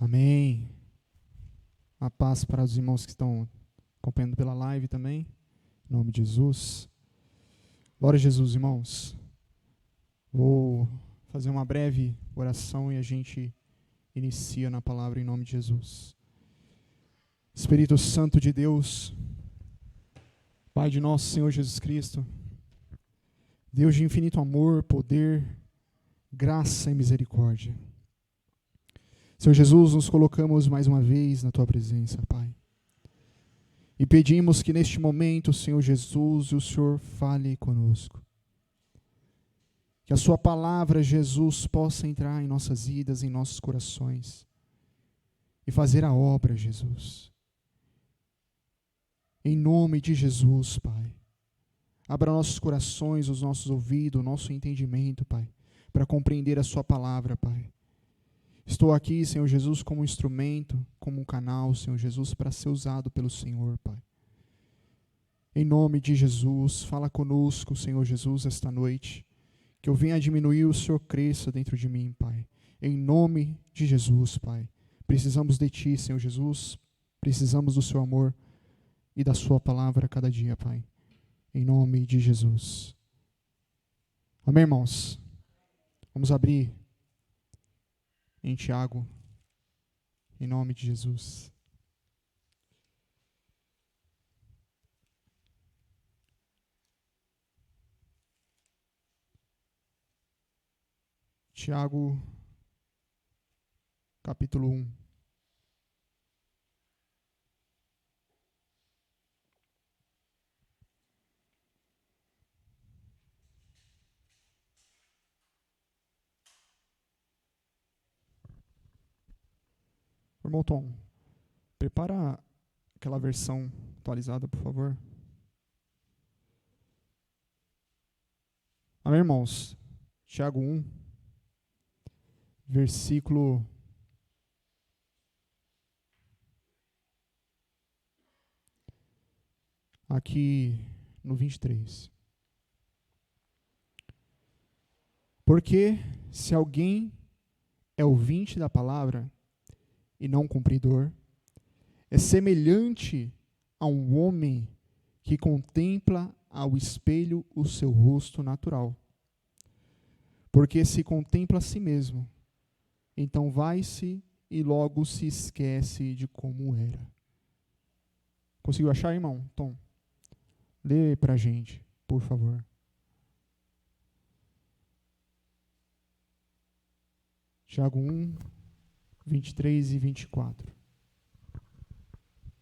Amém. A paz para os irmãos que estão acompanhando pela live também. Em nome de Jesus. Glória a Jesus, irmãos. Vou fazer uma breve oração e a gente inicia na palavra em nome de Jesus. Espírito Santo de Deus, Pai de nosso Senhor Jesus Cristo, Deus de infinito amor, poder, graça e misericórdia. Senhor Jesus, nos colocamos mais uma vez na Tua presença, Pai. E pedimos que neste momento, Senhor Jesus, o Senhor fale conosco. Que a Sua palavra, Jesus, possa entrar em nossas vidas, em nossos corações. E fazer a obra, Jesus. Em nome de Jesus, Pai. Abra nossos corações, os nossos ouvidos, o nosso entendimento, Pai. Para compreender a Sua palavra, Pai. Estou aqui, Senhor Jesus, como um instrumento, como um canal, Senhor Jesus, para ser usado pelo Senhor, Pai. Em nome de Jesus, fala conosco, Senhor Jesus, esta noite. Que eu venha diminuir, o Senhor cresça dentro de mim, Pai. Em nome de Jesus, Pai. Precisamos de Ti, Senhor Jesus. Precisamos do Seu amor e da Sua palavra a cada dia, Pai. Em nome de Jesus. Amém, irmãos? Vamos abrir em Tiago, em nome de Jesus. Tiago, capítulo 1. Irmão Tom, prepara aquela versão atualizada, por favor. Amém, irmãos? Tiago 1, versículo aqui no 23. Porque se alguém é ouvinte da palavra e não cumpridor, é semelhante a um homem que contempla ao espelho o seu rosto natural. Porque se contempla a si mesmo, então vai-se e logo se esquece de como era. Conseguiu achar, irmão? Tom, lê pra gente, por favor. Tiago 1, 23 e 24.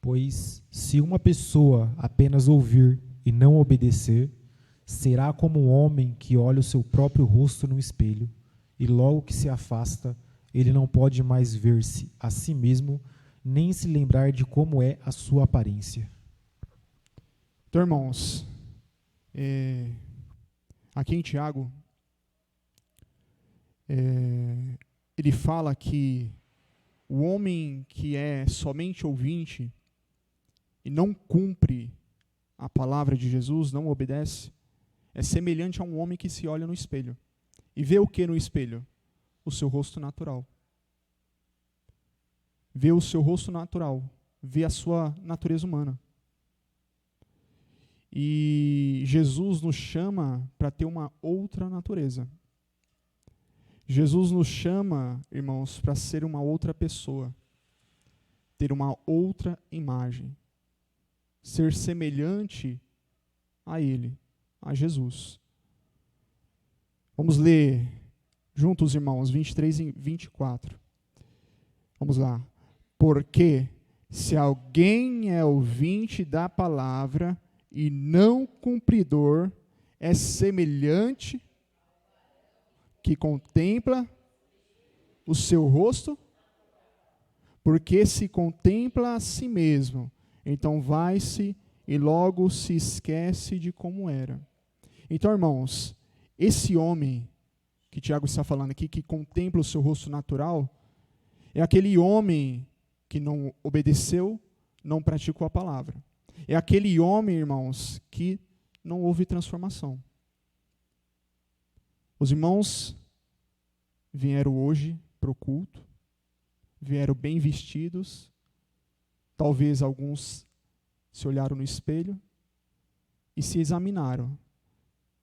Pois, se uma pessoa apenas ouvir e não obedecer, será como um homem que olha o seu próprio rosto no espelho, e logo que se afasta, ele não pode mais ver-se a si mesmo, nem se lembrar de como é a sua aparência. Então, irmãos, aqui em Tiago, ele fala que o homem que é somente ouvinte e não cumpre a palavra de Jesus, não obedece, é semelhante a um homem que se olha no espelho. E vê o que no espelho? O seu rosto natural. Vê o seu rosto natural. Vê a sua natureza humana. E Jesus nos chama para ter uma outra natureza. Jesus nos chama, irmãos, para ser uma outra pessoa. Ter uma outra imagem. Ser semelhante a Ele, a Jesus. Vamos ler juntos, irmãos, 23 e 24. Vamos lá. Porque se alguém é ouvinte da palavra e não cumpridor, é semelhante que contempla o seu rosto, porque se contempla a si mesmo, então vai-se e logo se esquece de como era. Então, irmãos, esse homem que Tiago está falando aqui, que contempla o seu rosto natural, é aquele homem que não obedeceu, não praticou a palavra. É aquele homem, irmãos, que não houve transformação. Os irmãos vieram hoje para o culto, vieram bem vestidos, talvez alguns se olharam no espelho e se examinaram,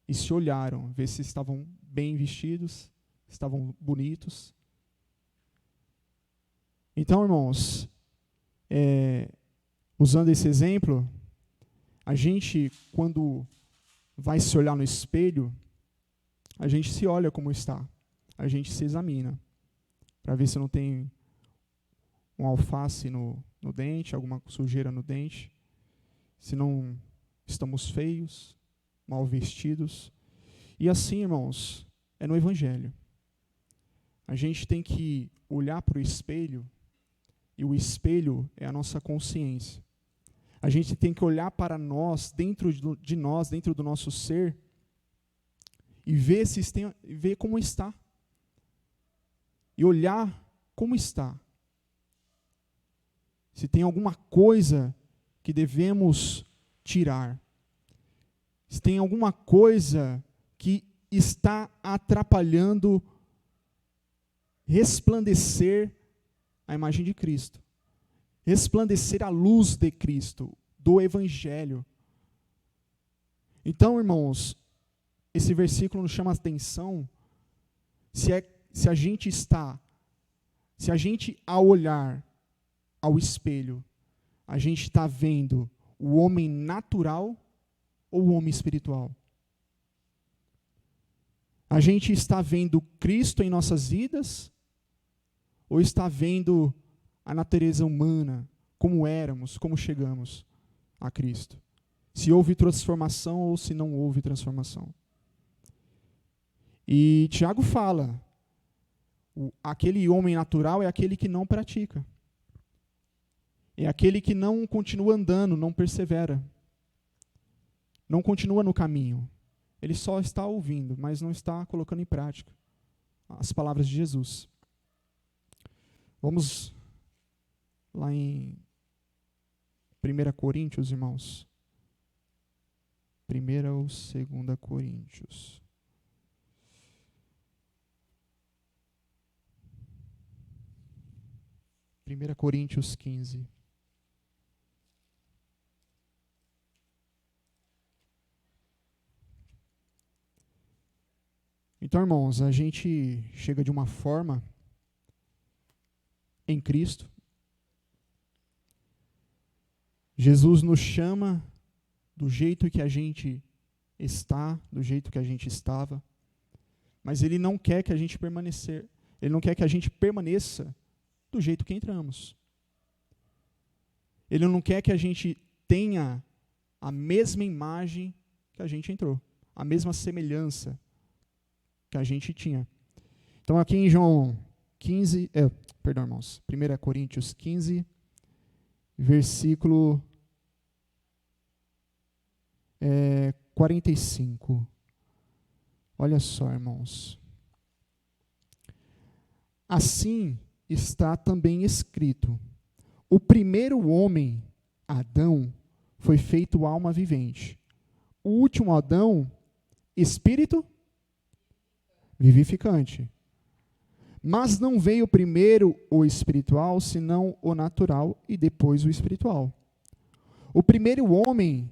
e se olharam, ver se estavam bem vestidos, estavam bonitos. Então, irmãos, usando esse exemplo, a gente, quando vai se olhar no espelho, a gente se olha como está, a gente se examina, para ver se não tem um alface no dente, alguma sujeira no dente, se não estamos feios, mal vestidos. E assim, irmãos, é no Evangelho. A gente tem que olhar para o espelho, e o espelho é a nossa consciência. A gente tem que olhar para nós, dentro de nós, dentro do nosso ser, e ver como está. E olhar como está. Se tem alguma coisa que devemos tirar. Se tem alguma coisa que está atrapalhando resplandecer a imagem de Cristo. Resplandecer a luz de Cristo, do Evangelho. Então, irmãos, esse versículo nos chama a atenção se a gente ao olhar ao espelho, a gente está vendo o homem natural ou o homem espiritual? A gente está vendo Cristo em nossas vidas ou está vendo a natureza humana, como éramos, como chegamos a Cristo? Se houve transformação ou se não houve transformação. E Tiago fala, aquele homem natural é aquele que não pratica. É aquele que não continua andando, não persevera. Não continua no caminho. Ele só está ouvindo, mas não está colocando em prática as palavras de Jesus. Vamos lá em 1 Coríntios, irmãos. 1 ou 2 Coríntios. 1 Coríntios 15. Então, irmãos, a gente chega de uma forma em Cristo. Jesus nos chama do jeito que a gente está, do jeito que a gente estava, mas Ele não quer que a gente permaneça do jeito que entramos. Ele não quer que a gente tenha a mesma imagem que a gente entrou, a mesma semelhança que a gente tinha. Então aqui em João 15, irmãos, 1 Coríntios 15, versículo 45. Olha só, irmãos. Assim está também escrito: o primeiro homem, Adão, foi feito alma vivente. O último Adão, espírito vivificante. Mas não veio primeiro o espiritual, senão o natural, e depois o espiritual. O primeiro homem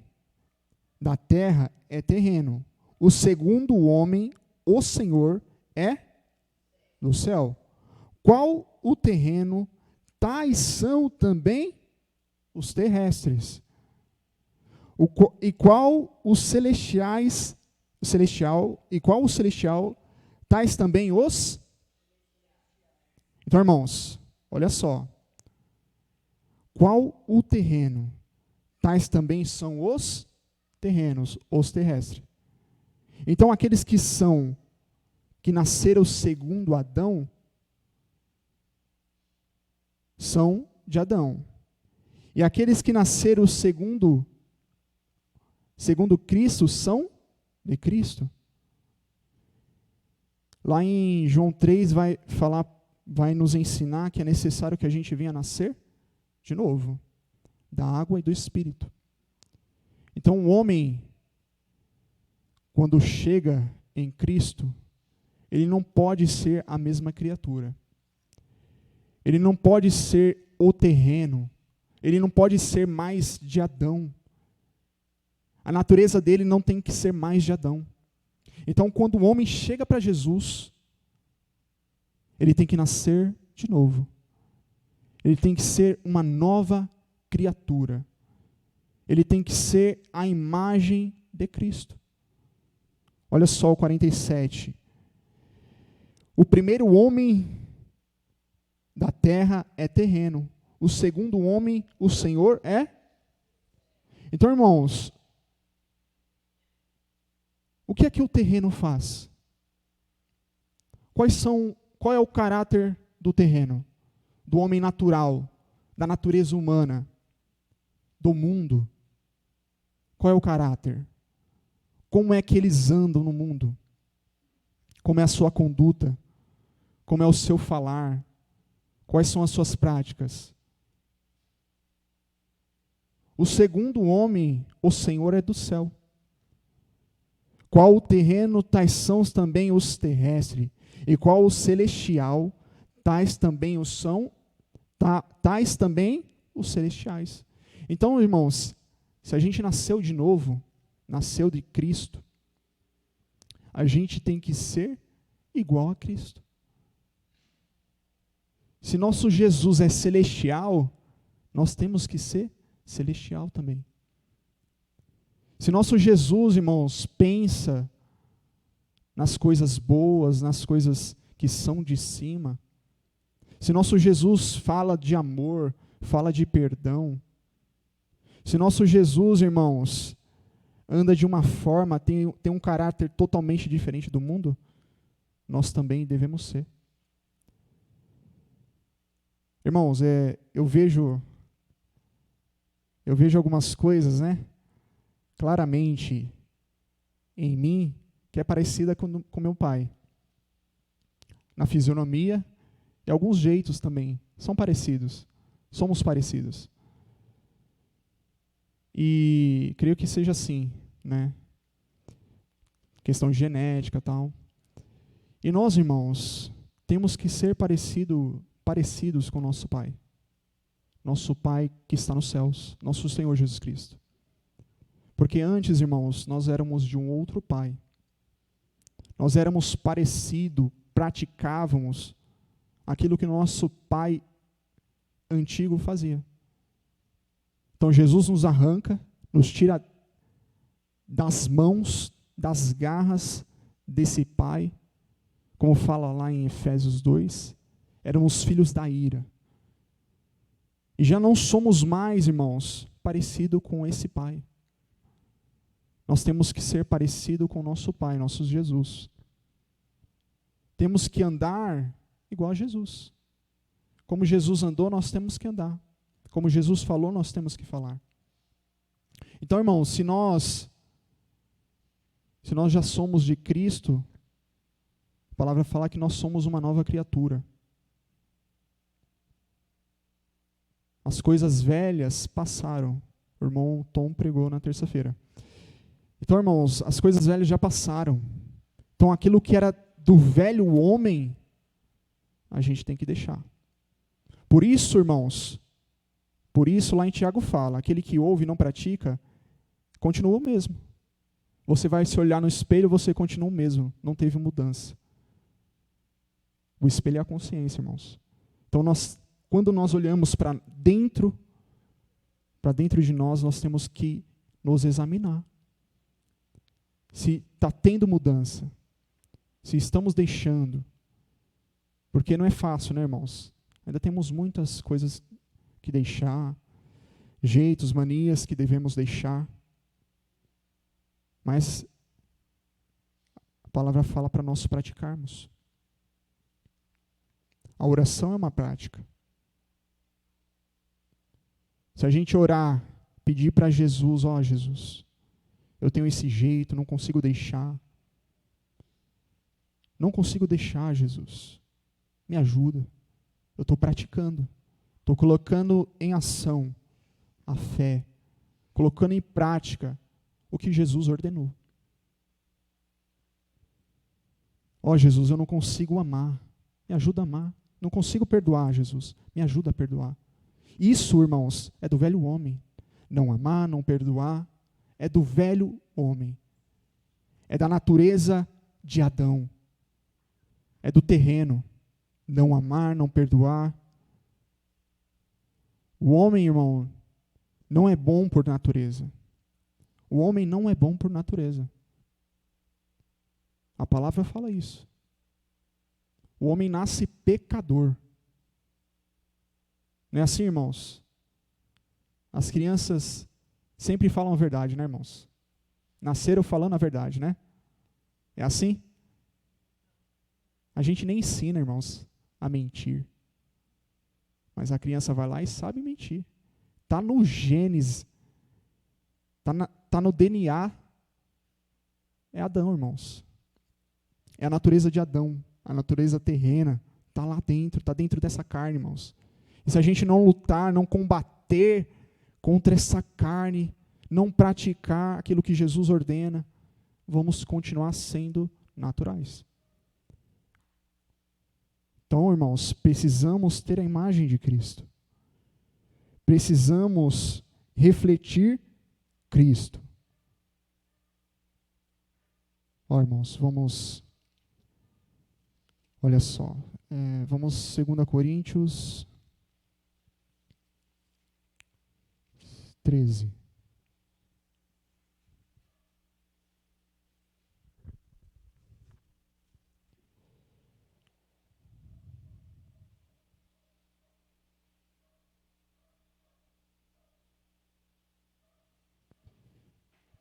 da terra é terreno. O segundo homem, o Senhor, é do céu. Qual o terreno, tais são também os terrestres. E qual os celestial, tais também os... Então, irmãos, olha só. Qual o terreno? Tais também são os terrenos, os terrestres. Então, aqueles que nasceram segundo Adão, são de Adão. E aqueles que nasceram segundo Cristo, são de Cristo. Lá em João 3 vai nos ensinar que é necessário que a gente venha nascer de novo, da água e do Espírito. Então o homem, quando chega em Cristo, ele não pode ser a mesma criatura. Ele não pode ser o terreno. Ele não pode ser mais de Adão. A natureza dele não tem que ser mais de Adão. Então, quando o homem chega para Jesus, ele tem que nascer de novo. Ele tem que ser uma nova criatura. Ele tem que ser a imagem de Cristo. Olha só o 47. O primeiro homem da terra é terreno. O segundo homem, o Senhor, é? Então, irmãos, o que é que o terreno faz? Qual é o caráter do terreno? Do homem natural, da natureza humana, do mundo? Qual é o caráter? Como é que eles andam no mundo? Como é a sua conduta? Como é o seu falar? Quais são as suas práticas? O segundo homem, o Senhor, é do céu. Qual o terreno, tais são também os terrestres. E qual o celestial, tais também os celestiais. Então, irmãos, se a gente nasceu de novo, nasceu de Cristo, a gente tem que ser igual a Cristo. Se nosso Jesus é celestial, nós temos que ser celestial também. Se nosso Jesus, irmãos, pensa nas coisas boas, nas coisas que são de cima, se nosso Jesus fala de amor, fala de perdão, se nosso Jesus, irmãos, anda de uma forma, tem um caráter totalmente diferente do mundo, nós também devemos ser. Irmãos, eu vejo algumas coisas, né, claramente em mim, que é parecida com meu pai. Na fisionomia e alguns jeitos também são parecidos. Somos parecidos. E creio que seja assim, né? Questão de genética e tal. E nós, irmãos, temos que ser parecidos com nosso Pai. Nosso Pai que está nos céus, nosso Senhor Jesus Cristo. Porque antes, irmãos, nós éramos de um outro pai. Nós éramos parecidos, praticávamos aquilo que nosso pai antigo fazia. Então Jesus nos arranca, nos tira das mãos, das garras desse pai, como fala lá em Efésios 2, éramos filhos da ira. E já não somos mais, irmãos, parecidos com esse pai. Nós temos que ser parecido com o nosso Pai, nosso Jesus. Temos que andar igual a Jesus. Como Jesus andou, nós temos que andar. Como Jesus falou, nós temos que falar. Então, irmãos, se nós já somos de Cristo, a palavra fala que nós somos uma nova criatura. As coisas velhas passaram. O irmão Tom pregou na terça-feira. Então, irmãos, as coisas velhas já passaram. Então, aquilo que era do velho homem, a gente tem que deixar. Por isso, irmãos, lá em Tiago fala, aquele que ouve e não pratica, continua o mesmo. Você vai se olhar no espelho, você continua o mesmo, não teve mudança. O espelho é a consciência, irmãos. Então, quando nós olhamos para dentro de nós temos que nos examinar. Se está tendo mudança, se estamos deixando, porque não é fácil, né, irmãos? Ainda temos muitas coisas que deixar, jeitos, manias que devemos deixar, mas a palavra fala para nós praticarmos. A oração é uma prática. Se a gente orar, pedir para Jesus, Jesus, eu tenho esse jeito, não consigo deixar. Não consigo deixar, Jesus. Me ajuda. Eu estou praticando. Estou colocando em ação a fé. Colocando em prática o que Jesus ordenou. Jesus, eu não consigo amar. Me ajuda a amar. Não consigo perdoar, Jesus. Me ajuda a perdoar. Isso, irmãos, é do velho homem. Não amar, não perdoar, é do velho homem. É da natureza de Adão. É do terreno. Não amar, não perdoar. O homem, irmão, não é bom por natureza. O homem não é bom por natureza. A palavra fala isso. O homem nasce pecador. Não é assim, irmãos? As crianças sempre falam a verdade, né, irmãos? Nasceram falando a verdade, né? É assim? A gente nem ensina, irmãos, a mentir. Mas a criança vai lá e sabe mentir. Está no genes. Está no DNA. É Adão, irmãos. É a natureza de Adão. A natureza terrena. Está lá dentro. Está dentro dessa carne, irmãos. E se a gente não lutar, não combater contra essa carne, não praticar aquilo que Jesus ordena, vamos continuar sendo naturais. Então, irmãos, precisamos ter a imagem de Cristo. Precisamos refletir Cristo. Ó, irmãos, vamos... Olha só. Vamos 2 Coríntios 13.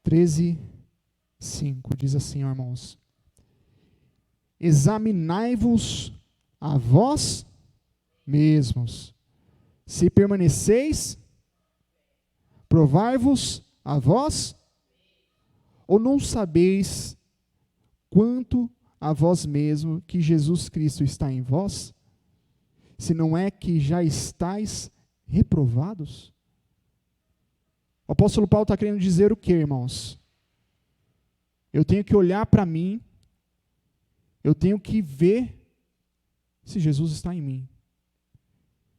Treze, 5, diz assim, ó, irmãos: examinai-vos a vós mesmos, se permaneceis, provai-vos a vós, ou não sabeis quanto a vós mesmo que Jesus Cristo está em vós, se não é que já estáis reprovados? O apóstolo Paulo está querendo dizer o quê, irmãos? Eu tenho que olhar para mim, eu tenho que ver se Jesus está em mim.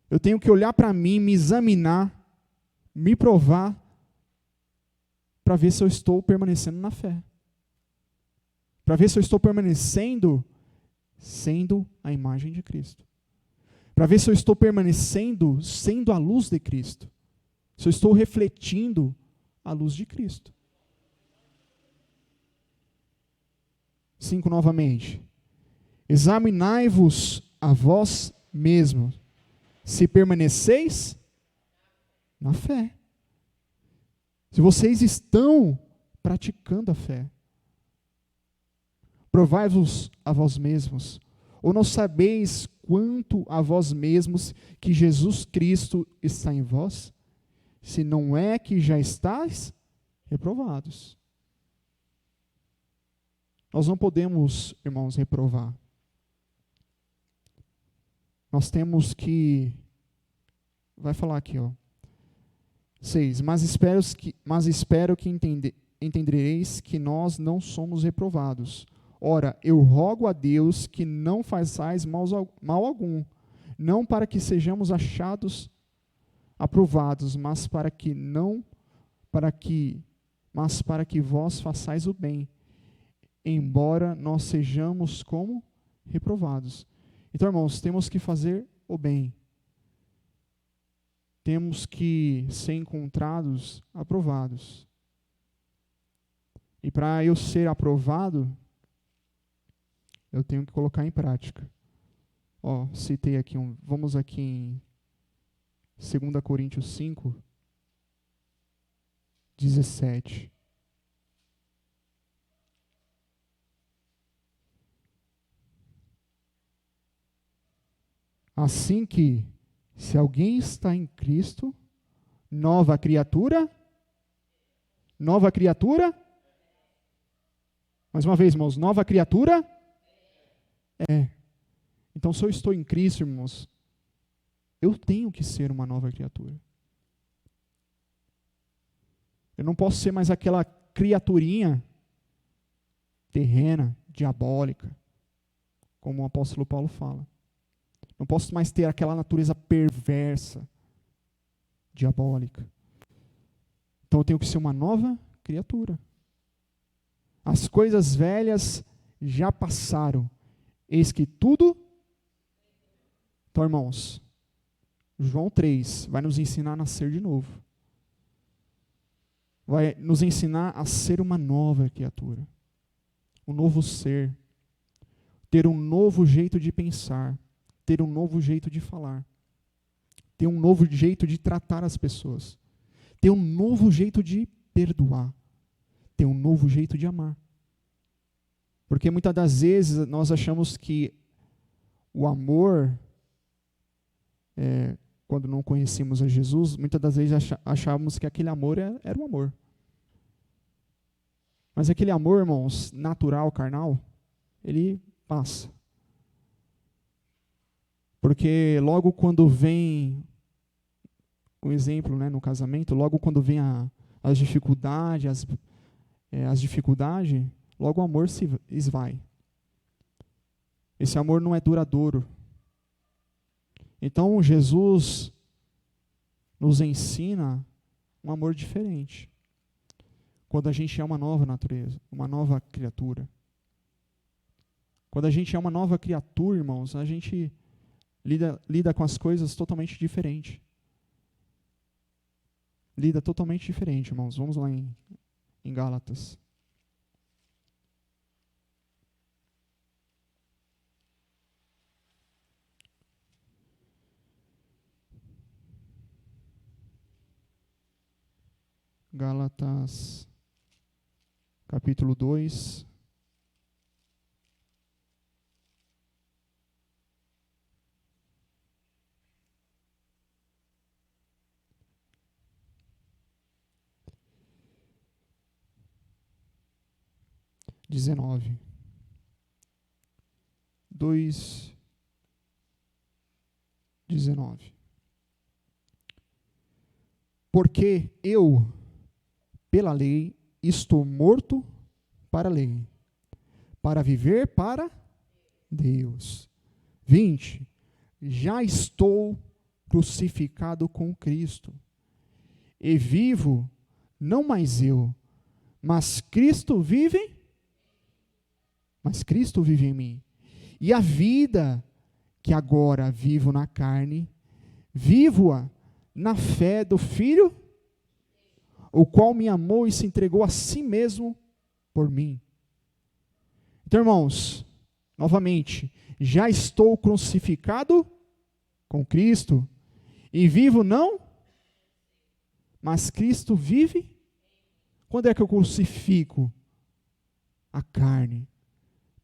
Eu tenho que olhar para mim, me examinar, me provar, para ver se eu estou permanecendo na fé. Para ver se eu estou permanecendo sendo a imagem de Cristo. Para ver se eu estou permanecendo sendo a luz de Cristo. Se eu estou refletindo a luz de Cristo. 5 novamente. Examinai-vos a vós mesmos, se permaneceis na fé. Se vocês estão praticando a fé. Provai-vos a vós mesmos, ou não sabeis quanto a vós mesmos que Jesus Cristo está em vós, se não é que já estáis reprovados. Nós não podemos, irmãos, reprovar. Nós temos que... Vai falar aqui, ó. 6. Mas espero que entendereis que nós não somos reprovados. Ora, eu rogo a Deus que não façais mal algum, não para que sejamos achados aprovados, mas para que vós façais o bem, embora nós sejamos como reprovados. Então, irmãos, temos que fazer o bem. Temos que ser encontrados aprovados. E para eu ser aprovado, eu tenho que colocar em prática. Ó, citei aqui vamos aqui em 2 Coríntios 5, 17. Assim que, se alguém está em Cristo, nova criatura? Mais uma vez, irmãos, nova criatura? Então, se eu estou em Cristo, irmãos, eu tenho que ser uma nova criatura. Eu não posso ser mais aquela criaturinha terrena, diabólica, como o apóstolo Paulo fala. Não posso mais ter aquela natureza perversa, diabólica. Então eu tenho que ser uma nova criatura. As coisas velhas já passaram. Eis que tudo... Então, irmãos, João 3 vai nos ensinar a nascer de novo. Vai nos ensinar a ser uma nova criatura. Um novo ser. Ter um novo jeito de pensar. Ter um novo jeito de falar. Ter um novo jeito de tratar as pessoas. Ter um novo jeito de perdoar. Ter um novo jeito de amar. Porque muitas das vezes nós achamos que o amor, quando não conhecemos a Jesus, muitas das vezes achávamos que aquele amor era o amor. Mas aquele amor, irmãos, natural, carnal, ele passa. Porque logo quando vem, um exemplo, né, no casamento, logo quando vem as dificuldades, logo o amor se esvai. Esse amor não é duradouro. Então Jesus nos ensina um amor diferente. Quando a gente é uma nova natureza, uma nova criatura. Quando a gente é uma nova criatura, irmãos, a gente lida com as coisas totalmente diferente. Lida totalmente diferente, irmãos. Vamos lá em Gálatas. Gálatas, capítulo 2. (19). 2:19. Porque eu, pela lei, estou morto para a lei, para viver para Deus. 20. Já estou crucificado com Cristo, e vivo, não mais eu, mas Cristo vive em mim. E a vida que agora vivo na carne, vivo-a na fé do Filho, o qual me amou e se entregou a si mesmo por mim. Então, irmãos, novamente, já estou crucificado com Cristo, e vivo não, mas Cristo vive. Quando é que eu crucifico a carne,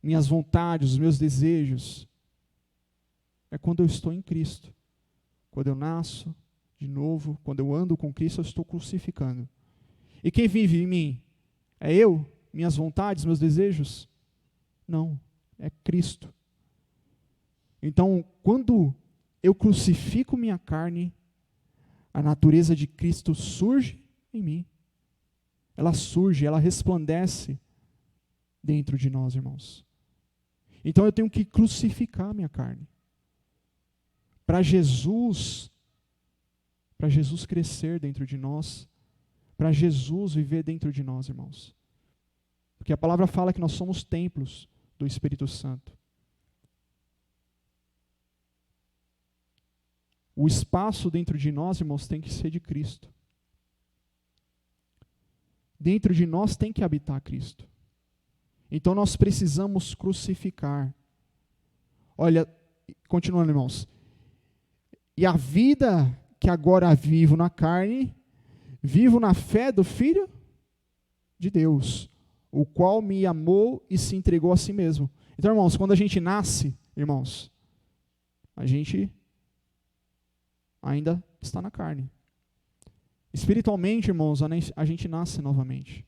minhas vontades, os meus desejos? É quando eu estou em Cristo. Quando eu nasço de novo, quando eu ando com Cristo, eu estou crucificando. E quem vive em mim? É eu? Minhas vontades, meus desejos? Não, é Cristo. Então, quando eu crucifico minha carne, a natureza de Cristo surge em mim. Ela surge, ela resplandece dentro de nós, irmãos. Então eu tenho que crucificar minha carne. Para Jesus crescer dentro de nós, para Jesus viver dentro de nós, irmãos. Porque a palavra fala que nós somos templos do Espírito Santo. O espaço dentro de nós, irmãos, tem que ser de Cristo. Dentro de nós tem que habitar Cristo. Então nós precisamos crucificar. Olha, continuando, irmãos. E a vida que agora vivo na carne, vivo na fé do Filho de Deus, o qual me amou e se entregou a si mesmo. Então, irmãos, quando a gente nasce, irmãos, a gente ainda está na carne. Espiritualmente, irmãos, a gente nasce novamente.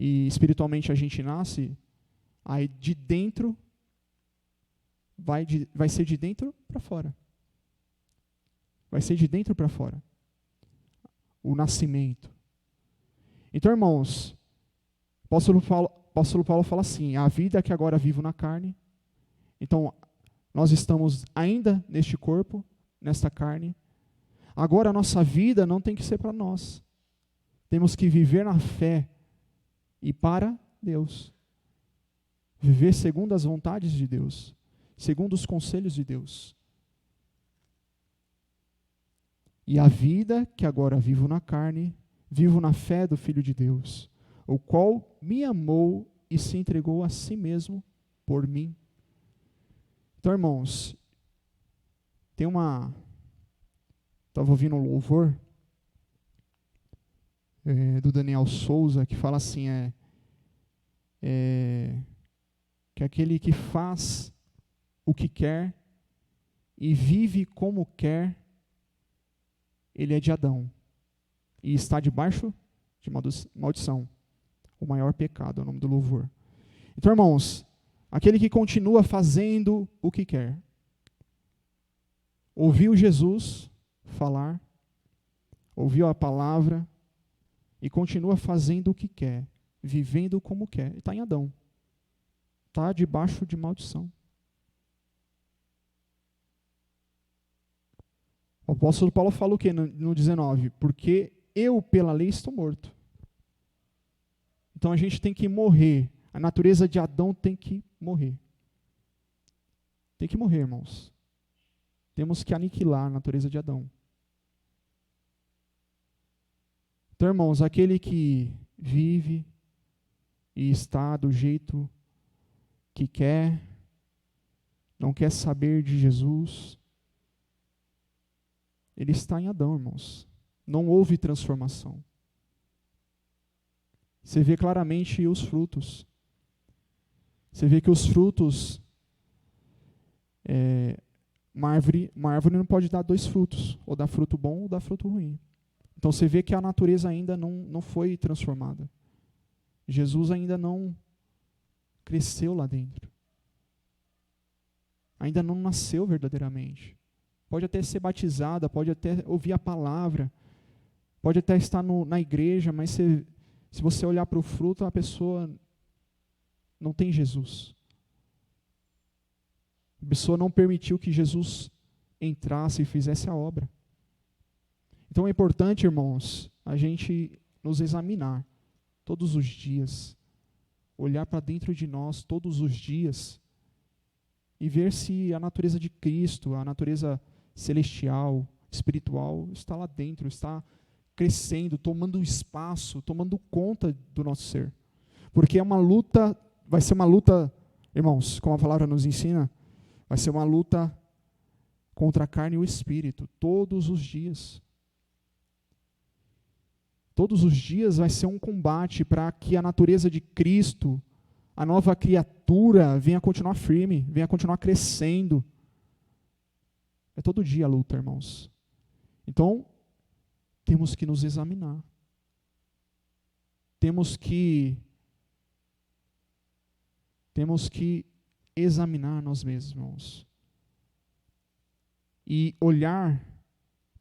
E espiritualmente a gente nasce, aí de dentro, vai ser de dentro para fora. Vai ser de dentro para fora. O nascimento. Então, irmãos, o apóstolo Paulo fala assim, a vida que agora vivo na carne. Então, nós estamos ainda neste corpo, nesta carne. Agora a nossa vida não tem que ser para nós. Temos que viver na fé e para Deus. Viver segundo as vontades de Deus, segundo os conselhos de Deus. E a vida que agora vivo na carne, vivo na fé do Filho de Deus, o qual me amou e se entregou a si mesmo por mim. Então, irmãos, estava ouvindo um louvor do Daniel Souza, que fala assim, que aquele que faz o que quer e vive como quer, ele é de Adão e está debaixo de maldição. O maior pecado é o nome do louvor. Então, irmãos, aquele que continua fazendo o que quer, ouviu Jesus falar, ouviu a palavra e continua fazendo o que quer, vivendo como quer, está em Adão. Está debaixo de maldição. O apóstolo Paulo fala o quê no 19? Porque eu, pela lei, estou morto. Então a gente tem que morrer. A natureza de Adão tem que morrer. Tem que morrer, irmãos. Temos que aniquilar a natureza de Adão. Então, irmãos, aquele que vive e está do jeito que quer, não quer saber de Jesus, ele está em Adão, irmãos. Não houve transformação. Você vê claramente os frutos. Você vê que os frutos, uma árvore não pode dar 2 frutos, ou dar fruto bom ou dar fruto ruim. Então você vê que a natureza ainda não foi transformada. Jesus ainda não cresceu lá dentro. Ainda não nasceu verdadeiramente. Pode até ser batizada, pode até ouvir a palavra, pode até estar na igreja, mas se você olhar para o fruto, a pessoa não tem Jesus. A pessoa não permitiu que Jesus entrasse e fizesse a obra. Então é importante, irmãos, a gente nos examinar todos os dias, olhar para dentro de nós todos os dias e ver se a natureza de Cristo, a natureza celestial, espiritual, está lá dentro, está crescendo, tomando espaço, tomando conta do nosso ser. Porque é uma luta, vai ser uma luta, irmãos, como a palavra nos ensina, vai ser uma luta contra a carne e o espírito, todos os dias. Todos os dias vai ser um combate para que a natureza de Cristo, a nova criatura, venha continuar firme, venha continuar crescendo. É todo dia a luta, irmãos. Então, temos que nos examinar. Temos que examinar nós mesmos, irmãos. E olhar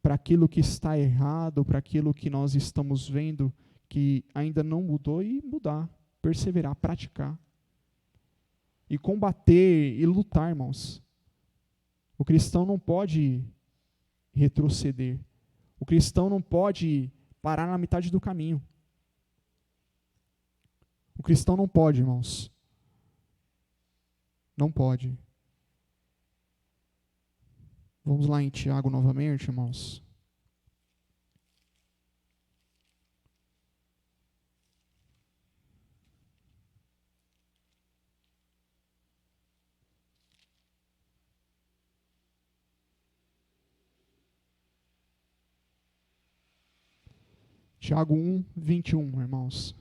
para aquilo que está errado, para aquilo que nós estamos vendo que ainda não mudou e mudar, perseverar, praticar. E combater e lutar, irmãos. O cristão não pode retroceder. O cristão não pode parar na metade do caminho. O cristão não pode, irmãos. Não pode. Vamos lá em Tiago novamente, irmãos. Tiago 1, 21, irmãos.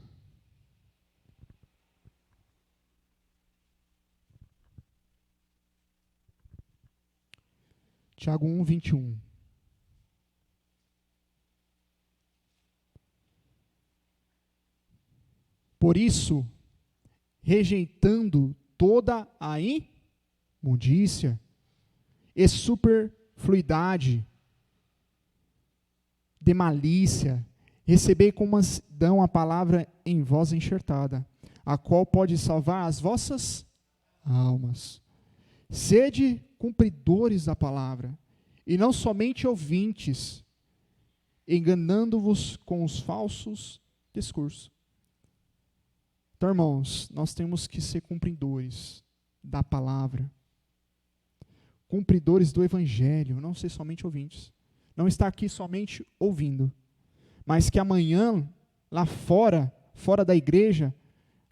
Tiago 1, 21. Por isso, rejeitando toda a imundícia e superfluidade de malícia, recebei com mansidão a palavra em vós enxertada, a qual pode salvar as vossas almas. Sede cumpridores da palavra, e não somente ouvintes, enganando-vos com os falsos discursos. Então, irmãos, nós temos que ser cumpridores da palavra, cumpridores do evangelho, não ser somente ouvintes. Não estar aqui somente ouvindo, mas que amanhã, lá fora da igreja,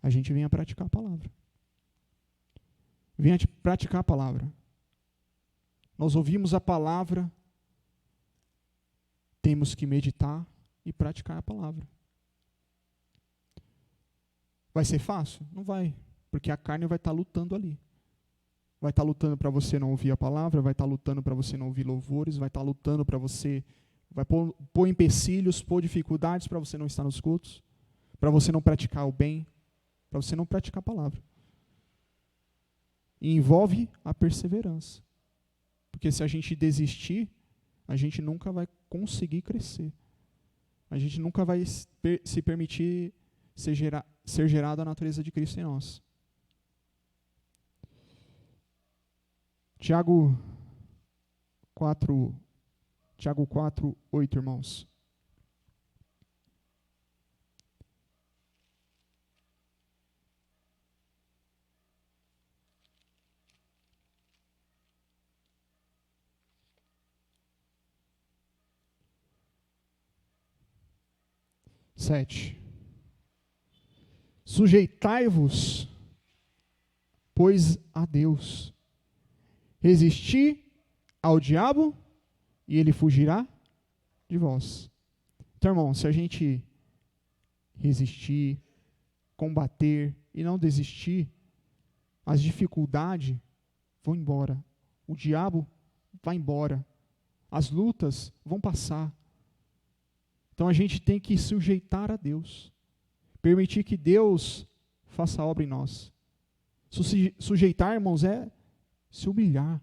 a gente venha praticar a palavra. Venha praticar a palavra. Nós ouvimos a palavra, temos que meditar e praticar a palavra. Vai ser fácil? Não vai, porque a carne vai estar lutando ali. Vai estar lutando para você não ouvir a palavra, vai estar lutando para você não ouvir louvores, vai estar lutando para você, vai pôr empecilhos, pôr dificuldades para você não estar nos cultos, para você não praticar o bem, para você não praticar a palavra. E envolve a perseverança. Porque se a gente desistir, a gente nunca vai conseguir crescer. A gente nunca vai se permitir ser gerado a natureza de Cristo em nós. Tiago 4, 8, irmãos. Sete. Sujeitai-vos, pois, a Deus. Resisti ao diabo e ele fugirá de vós. Então, irmão, se a gente resistir, combater e não desistir, as dificuldades vão embora. O diabo vai embora. As lutas vão passar. Então a gente tem que sujeitar a Deus. Permitir que Deus faça a obra em nós. Sujeitar, irmãos, é se humilhar.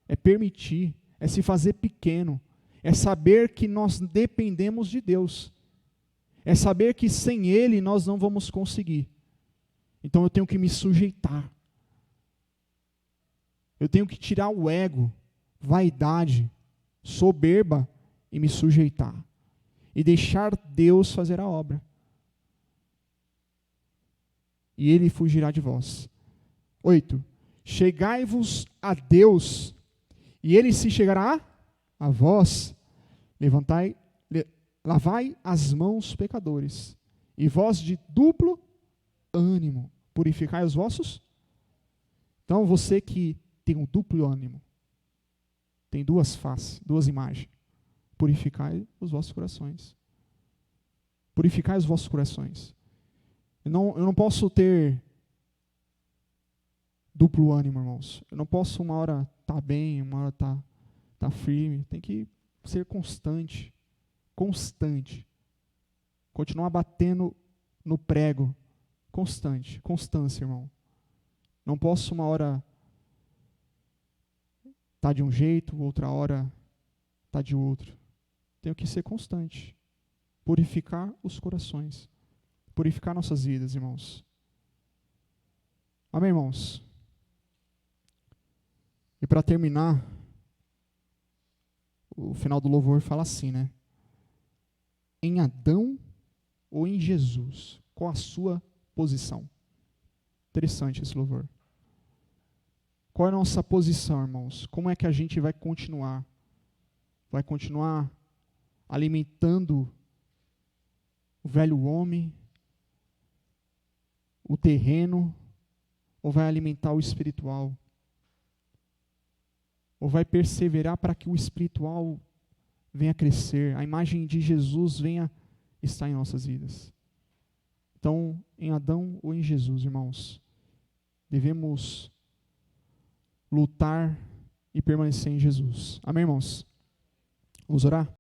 É permitir. É se fazer pequeno. É saber que nós dependemos de Deus. É saber que sem Ele nós não vamos conseguir. Então eu tenho que me sujeitar. Eu tenho que tirar o ego, vaidade, soberba e me sujeitar. E deixar Deus fazer a obra. E Ele fugirá de vós. 8. Chegai-vos a Deus, e Ele se chegará a vós. Lavai as mãos, pecadores, e vós de duplo ânimo, purificai os vossos. Então você que tem um duplo ânimo, tem duas faces, duas imagens, purificai os vossos corações. Purificai os vossos corações. Eu não posso ter duplo ânimo, irmãos. Eu não posso uma hora estar bem, uma hora estar firme. Tem que ser constante. Constante. Continuar batendo no prego. Constante. Constância, irmão. Não posso uma hora estar de um jeito, outra hora estar de outro. Tenho que ser constante. Purificar os corações. Purificar nossas vidas, irmãos. Amém, irmãos? E para terminar, o final do louvor fala assim, né? Em Adão ou em Jesus? Qual a sua posição? Interessante esse louvor. Qual é a nossa posição, irmãos? Como é que a gente vai continuar? Vai continuar alimentando o velho homem, o terreno, ou vai alimentar o espiritual? Ou vai perseverar para que o espiritual venha crescer, a imagem de Jesus venha estar em nossas vidas? Então, em Adão ou em Jesus, irmãos, devemos lutar e permanecer em Jesus. Amém, irmãos? Vamos orar?